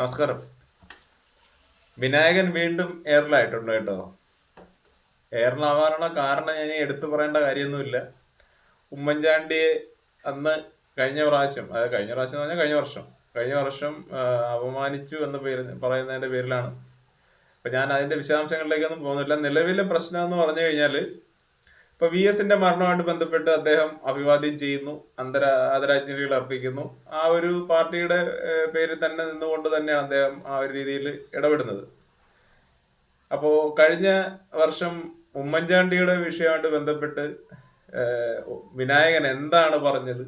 നമസ്കാരം. വിനായകൻ വീണ്ടും എയറിലായിട്ടുണ്ട് കേട്ടോ. എയറിലാവാനുള്ള കാരണം ഞാൻ എടുത്തു പറയേണ്ട കാര്യമൊന്നുമില്ല. ഉമ്മൻചാണ്ടിയെ അന്ന് കഴിഞ്ഞ പ്രാവശ്യം എന്ന് പറഞ്ഞാൽ കഴിഞ്ഞ വർഷം അപമാനിച്ചു എന്ന് പറയുന്നതിന്റെ പേരിലാണ്. അപ്പൊ ഞാൻ അതിന്റെ വിശദാംശങ്ങളിലേക്കൊന്നും പോകുന്നില്ല. നിലവിലെ പ്രശ്നം എന്ന് പറഞ്ഞു കഴിഞ്ഞാൽ ഇപ്പൊ VS-ന്റെ മരണവുമായിട്ട് ബന്ധപ്പെട്ട് അദ്ദേഹം അഭിവാദ്യം ചെയ്യുന്നു, ആദരാഞ്ജലികൾ അർപ്പിക്കുന്നു. ആ ഒരു പാർട്ടിയുടെ പേരിൽ തന്നെ നിന്നുകൊണ്ട് തന്നെയാണ് അദ്ദേഹം ആ ഒരു രീതിയിൽ ഇടപെടുന്നത്. അപ്പോ കഴിഞ്ഞ വർഷം ഉമ്മൻചാണ്ടിയുടെ വിഷയമായിട്ട് ബന്ധപ്പെട്ട് വിനായകൻ എന്താണ് പറഞ്ഞത്,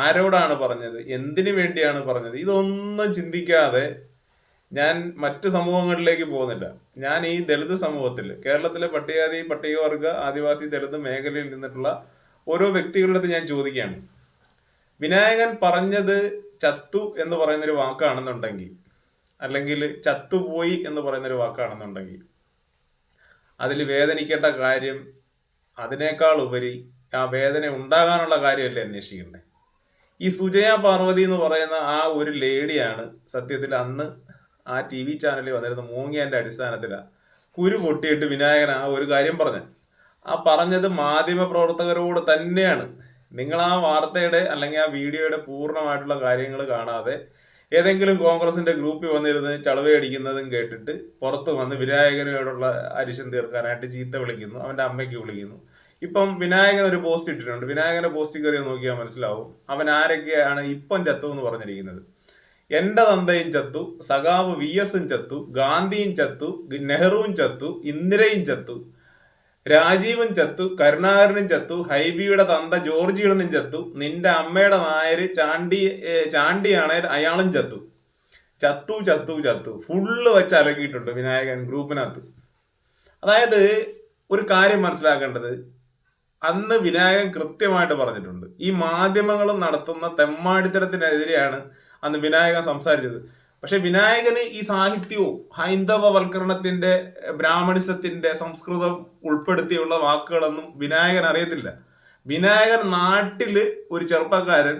ആരോടാണ് പറഞ്ഞത്, എന്തിനു വേണ്ടിയാണ് പറഞ്ഞത്, ഇതൊന്നും ചിന്തിക്കാതെ ഞാൻ മറ്റ് സമൂഹങ്ങളിലേക്ക് പോകുന്നില്ല. ഞാൻ ഈ ദളിത് സമൂഹത്തിൽ, കേരളത്തിലെ പട്ടികജാതി പട്ടികവർഗ ആദിവാസി ദളിത് മേഖലയിൽ നിന്നിട്ടുള്ള ഓരോ വ്യക്തികളുടെ ഞാൻ ചോദിക്കുകയാണ്. വിനായകൻ പറഞ്ഞത് ചത്തു എന്ന് പറയുന്നൊരു വാക്കാണെന്നുണ്ടെങ്കിൽ, അല്ലെങ്കിൽ ചത്തുപോയി എന്ന് പറയുന്നൊരു വാക്കാണെന്നുണ്ടെങ്കിൽ, അതിൽ വേദനിക്കേണ്ട കാര്യം അതിനേക്കാൾ ഉപരി ആ വേദന ഉണ്ടാകാനുള്ള കാര്യമല്ലേ അന്വേഷിക്കണ്ടേ? ഈ സുജയ പാർവതി എന്ന് പറയുന്ന ആ ഒരു ലേഡിയാണ് സത്യത്തിൽ അന്ന് ആ TV ചാനലിൽ വന്നിരുന്ന മൂങ്ങിയന്റെ അടിസ്ഥാനത്തിലാണ് കുരു പൊട്ടിയിട്ട് വിനായകൻ ആ ഒരു കാര്യം പറഞ്ഞത്. ആ പറഞ്ഞത് മാധ്യമ പ്രവർത്തകരോട് തന്നെയാണ്. നിങ്ങൾ ആ വാർത്തയുടെ അല്ലെങ്കിൽ ആ വീഡിയോയുടെ പൂർണ്ണമായിട്ടുള്ള കാര്യങ്ങൾ കാണാതെ ഏതെങ്കിലും കോൺഗ്രസിന്റെ ഗ്രൂപ്പിൽ വന്നിരുന്ന് ചളവയടിക്കുന്നതും കേട്ടിട്ട് പുറത്ത് വന്ന് വിനായകനോടുള്ള അരിശം തീർക്കാനായിട്ട് ചീത്ത വിളിക്കുന്നു, അവന്റെ അമ്മയ്ക്ക് വിളിക്കുന്നു. ഇപ്പം വിനായകൻ ഒരു പോസ്റ്റ് ഇട്ടിട്ടുണ്ട്. വിനായകന്റെ പോസ്റ്റ് കയറി നോക്കിയാൽ മനസ്സിലാവും അവൻ ആരൊക്കെയാണ് ഇപ്പം ചത്തു എന്ന് പറഞ്ഞിരിക്കുന്നത്. എന്റെ തന്തയും ചത്തു, സഖാവ് VS-ഉം ചത്തു, ഗാന്ധിയും ചത്തു, നെഹ്റുവും ചത്തു, ഇന്ദിരയും ചത്തു, രാജീവും ചത്തു, കരുണാകരനും ചത്തു, ഹൈബിയുടെ തന്ത ജോർജ് ഈഡനും ചത്തു, നിന്റെ അമ്മയുടെ നായര് ചാണ്ടിയാണേൽ അയാളും ചത്തു. ചത്തു ചത്തു ചത്തു ഫുള്ള് വെച്ച് അലക്കിയിട്ടുണ്ട് വിനായകൻ ഗ്രൂപ്പിനകത്ത്. അതായത് ഒരു കാര്യം മനസ്സിലാക്കേണ്ടത്, അന്ന് വിനായകൻ കൃത്യമായിട്ട് പറഞ്ഞിട്ടുണ്ട്. ഈ മാധ്യമങ്ങളും നടത്തുന്ന തെമ്മാടിത്തരത്തിനെതിരെയാണ് അന്ന് വിനായകൻ സംസാരിച്ചത്. പക്ഷെ വിനായകന് ഈ സാഹിത്യവും ഹൈന്ദവവൽക്കരണത്തിന്റെ, ബ്രാഹ്മണിസത്തിന്റെ, സംസ്കൃതം ഉൾപ്പെടുത്തിയുള്ള വാക്കുകളൊന്നും വിനായകൻ അറിയത്തില്ല. വിനായകൻ നാട്ടില് ഒരു ചെറുപ്പക്കാരൻ,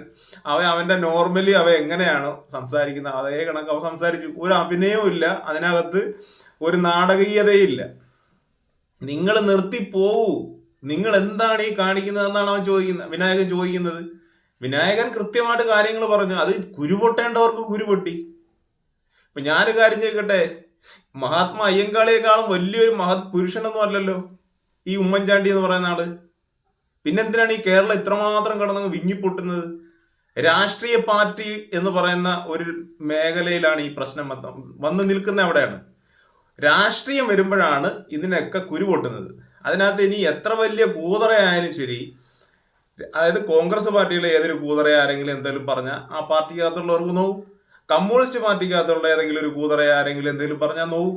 അവന്റെ നോർമലി എങ്ങനെയാണോ സംസാരിക്കുന്നത് അതേ കണക്ക് അവൻ സംസാരിച്ചു. ഒരു അഭിനയവും ഇല്ല അതിനകത്ത്, ഒരു നാടകീയതയില്ല. നിങ്ങൾ നിർത്തിപ്പോവൂ, നിങ്ങൾ എന്താണ് ഈ കാണിക്കുന്നതെന്നാണ് വിനായകൻ ചോദിക്കുന്നത്. വിനായകൻ കൃത്യമായിട്ട് കാര്യങ്ങൾ പറഞ്ഞു. അത് കുരുപൊട്ടേണ്ടവർക്ക് കുരുപൊട്ടി. ഇപ്പൊ ഞാനൊരു കാര്യം ചോദിക്കട്ടെ, മഹാത്മാ അയ്യങ്കാളിയെക്കാളും വലിയൊരു മഹത് പുരുഷനൊന്നും അല്ലല്ലോ ഈ ഉമ്മൻചാണ്ടി എന്ന് പറയുന്ന ആള്. പിന്നെന്തിനാണ് ഈ കേരളം ഇത്രമാത്രം കിടന്ന് വിങ്ങിപ്പൊട്ടുന്നത്? രാഷ്ട്രീയ പാർട്ടി എന്ന് പറയുന്ന ഒരു മേഖലയിലാണ് ഈ പ്രശ്നം വന്ന് നിൽക്കുന്ന. അവിടെയാണ് രാഷ്ട്രീയം വരുമ്പോഴാണ് ഇതിനൊക്കെ കുരുപൊട്ടുന്നത്. അതിനകത്ത് ഇനി എത്ര വലിയ കൂതറയായാലും ശരി, അതായത് കോൺഗ്രസ് പാർട്ടിയിലെ ഏതൊരു കൂതറ ആരെങ്കിലും എന്തെങ്കിലും പറഞ്ഞാൽ ആ പാർട്ടിക്കകത്തുള്ളവർക്ക് നോവും. കമ്മ്യൂണിസ്റ്റ് പാർട്ടിക്കകത്തുള്ള ഏതെങ്കിലും ഒരു കൂതറ ആരെങ്കിലും എന്തെങ്കിലും പറഞ്ഞാൽ നോവും.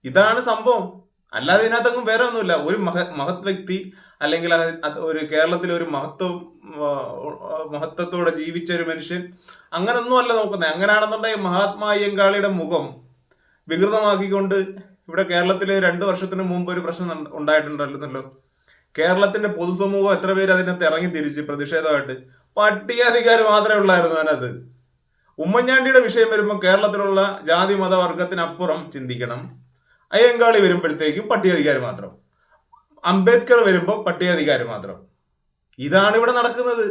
ഇതാണ് സംഭവം. അല്ലാതെ ഇതിനകത്തൊന്നും വേറെ ഒന്നുമില്ല. ഒരു മഹത് വ്യക്തി അല്ലെങ്കിൽ ഒരു കേരളത്തിലെ ഒരു മഹത്വത്തോടെ ജീവിച്ച ഒരു മനുഷ്യൻ അങ്ങനൊന്നും അല്ല നോക്കുന്നത്. അങ്ങനെയാണെന്നുണ്ടെങ്കിൽ മഹാത്മാ അയ്യങ്കാളിയുടെ മുഖം വികൃതമാക്കിക്കൊണ്ട് ഇവിടെ കേരളത്തിൽ 2 വർഷത്തിന് മുമ്പ് ഒരു പ്രശ്നം ഉണ്ടായിട്ടുണ്ടല്ലോ. കേരളത്തിന്റെ പൊതുസമൂഹം എത്ര പേര് അതിനകത്ത് ഇറങ്ങി തിരിച്ച് പ്രതിഷേധമായിട്ട്? പട്ടികാധികാർ മാത്രമേ ഉള്ളായിരുന്നു അതിനകത്ത്. ഉമ്മൻചാണ്ടിയുടെ വിഷയം വരുമ്പോൾ കേരളത്തിലുള്ള ജാതി മതവർഗത്തിനപ്പുറം ചിന്തിക്കണം. അയ്യങ്കാളി വരുമ്പോഴത്തേക്കും പട്ടികാധികാർ മാത്രം, അംബേദ്കർ വരുമ്പോൾ പട്ടികാധികാർ മാത്രം. ഇതാണ് ഇവിടെ നടക്കുന്നത്.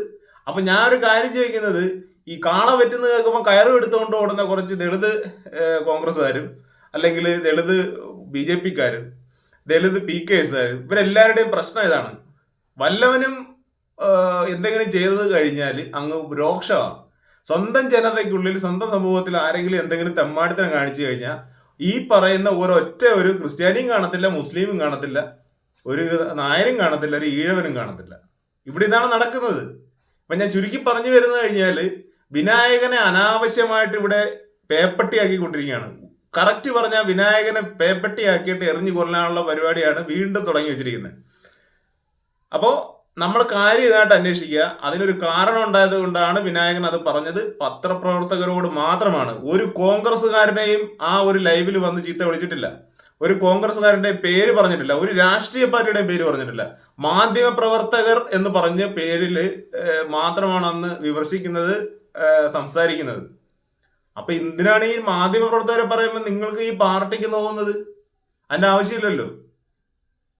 അപ്പൊ ഞാനൊരു കാര്യം ചോദിക്കുന്നത്, ഈ കാള വെറ്റുന്ന കേൾക്കുമ്പോൾ കയറ് എടുത്തുകൊണ്ട് ഓടുന്ന കുറച്ച് ദളിത് കോൺഗ്രസ്സുകാരും, അല്ലെങ്കിൽ ദളിത് BJP-ക്കാരും, ദളിത് PKS-കാരും, ഇവരെല്ലാവരുടെയും പ്രശ്നം ഇതാണ്. വല്ലവനും എന്തെങ്കിലും ചെയ്തത് കഴിഞ്ഞാൽ അങ്ങ് രോക്ഷമാണ്. സ്വന്തം ജനതയ്ക്കുള്ളിൽ, സ്വന്തം സമൂഹത്തിൽ ആരെങ്കിലും എന്തെങ്കിലും തെമ്മാടിത്തരം കാണിച്ചു കഴിഞ്ഞാൽ ഈ പറയുന്ന ഒരു ക്രിസ്ത്യാനിയും കാണത്തില്ല, മുസ്ലിമും കാണത്തില്ല, ഒരു നായരും കാണത്തില്ല, ഒരു ഈഴവനും കാണത്തില്ല. ഇവിടെ ഇതാണ് നടക്കുന്നത്. ഇപ്പൊ ഞാൻ ചുരുക്കി പറഞ്ഞു വരുന്നത് കഴിഞ്ഞാല്, വിനായകനെ അനാവശ്യമായിട്ട് ഇവിടെ പേപ്പട്ടിയാക്കിക്കൊണ്ടിരിക്കുകയാണ്. കറക്റ്റ് പറഞ്ഞാൽ വിനായകനെ പേപ്പട്ടിയാക്കിയിട്ട് എറിഞ്ഞു കൊല്ലാനുള്ള പരിപാടിയാണ് വീണ്ടും തുടങ്ങി വെച്ചിരിക്കുന്നത്. അപ്പോൾ നമ്മൾ കാര്യം ഇതായിട്ട് അന്വേഷിക്കുക. അതിനൊരു കാരണം ഉണ്ടായത് കൊണ്ടാണ് വിനായകൻ അത് പറഞ്ഞത്. പത്രപ്രവർത്തകരോട് മാത്രമാണ്. ഒരു കോൺഗ്രസ്സുകാരനെയും ആ ഒരു ലൈവിൽ വന്ന് ചീത്ത വിളിച്ചിട്ടില്ല. ഒരു കോൺഗ്രസ്സുകാരന്റെ പേര് പറഞ്ഞിട്ടില്ല. ഒരു രാഷ്ട്രീയ പാർട്ടിയുടെ പേര് പറഞ്ഞിട്ടില്ല. മാധ്യമ പ്രവർത്തകർ എന്ന് പറഞ്ഞ പേരിൽ മാത്രമാണ് അന്ന് വിമർശിക്കുന്നത്, സംസാരിക്കുന്നത്. അപ്പൊ എന്തിനാണ് ഈ മാധ്യമ പ്രവർത്തകരെ പറയുമ്പോൾ നിങ്ങൾക്ക് ഈ പാർട്ടിക്ക് നോവുന്നത്? അതിന്റെ ആവശ്യമില്ലല്ലോ.